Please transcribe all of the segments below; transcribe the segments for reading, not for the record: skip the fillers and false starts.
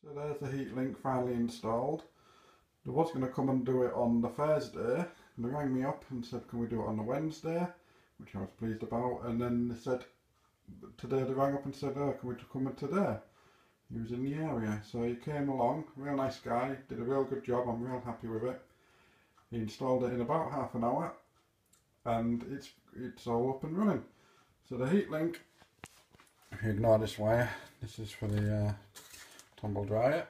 So there's the heat link finally installed. They was going to come and do it on the Thursday, and they rang me up and said can we do it on the Wednesday, which I was pleased about, and then they said today they rang up and said oh can we come in today. He was in the area, so he came along, real nice guy, did a real good job, I'm real happy with it. He installed it in about half an hour and it's all up and running. So the heat link, if you ignore this wire, this is for the tumble dryer.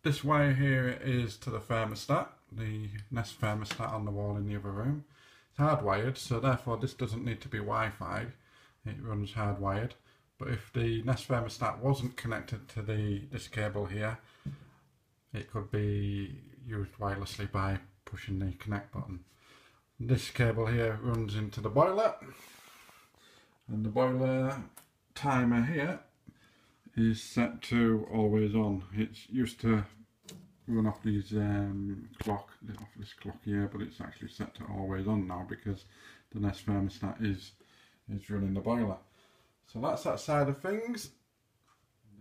This wire here is to the thermostat, the Nest thermostat on the wall in the other room. It's hardwired, so therefore this doesn't need to be Wi-Fi, it runs hardwired. But if the Nest thermostat wasn't connected to this cable here, it could be used wirelessly by pushing the connect button. This cable here runs into the boiler, and the boiler timer here is set to always on. It's used to run off these off this clock here, but it's actually set to always on now because the Nest thermostat is running the boiler. So that's that side of things.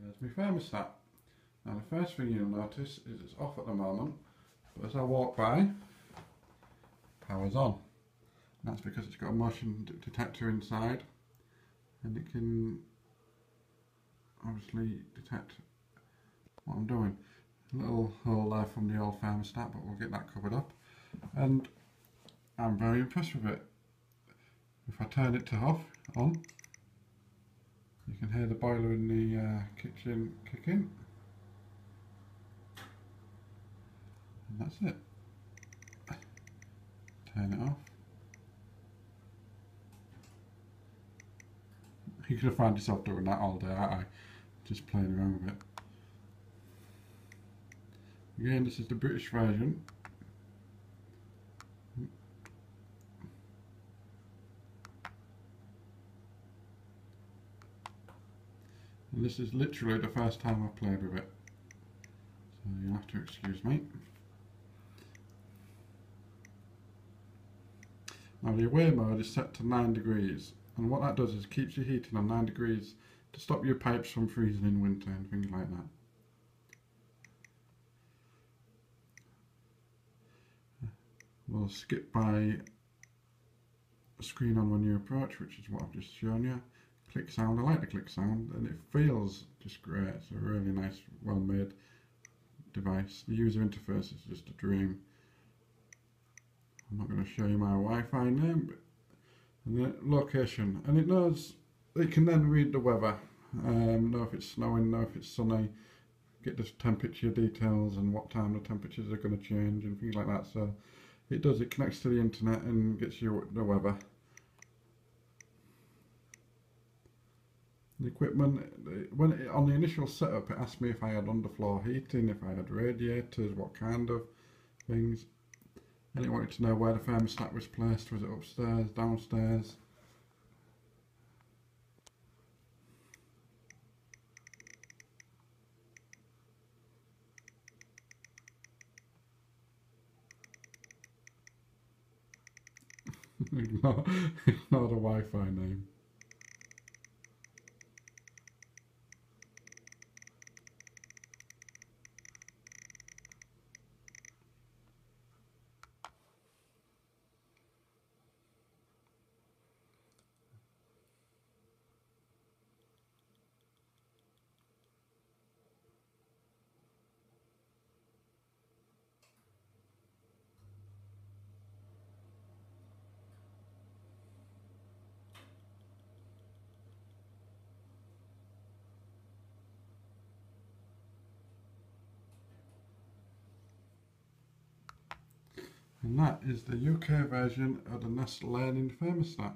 There's my thermostat. Now the first thing you'll notice is it's off at the moment, but as I walk by, power's on. And that's because it's got a motion detector inside, and it can obviously detect what I'm doing. A little hole there from the old thermostat, but we'll get that covered up. And I'm very impressed with it. If I turn it to on, you can hear the boiler in the kitchen kick in. And that's it. Turn it off. You could have found yourself doing that all day, aren't I? Just playing around with it. Again, this is the British version. And this is literally the first time I've played with it. So you'll have to excuse me. Now the away mode is set to 9 degrees, and what that does is keeps your heating on 9 degrees to stop your pipes from freezing in winter and things like that. We'll skip by a screen on when you approach, which is what I've just shown you. Click sound, I like the click sound, and it feels just great. It's a really nice, well made device. The user interface is just a dream. I'm not going to show you my Wi-Fi name, but and the location, and it knows, it can then read the weather, know if it's snowing, know if it's sunny, get the temperature details and what time the temperatures are going to change and things like that. So it does, it connects to the internet and gets you the weather. The equipment, on the initial setup it asked me if I had underfloor heating, if I had radiators, what kind of things. And it wanted to know where the thermostat was placed. Was it upstairs, downstairs? ignore the Wi-Fi name. And that is the UK version of the Nest Learning Thermostat.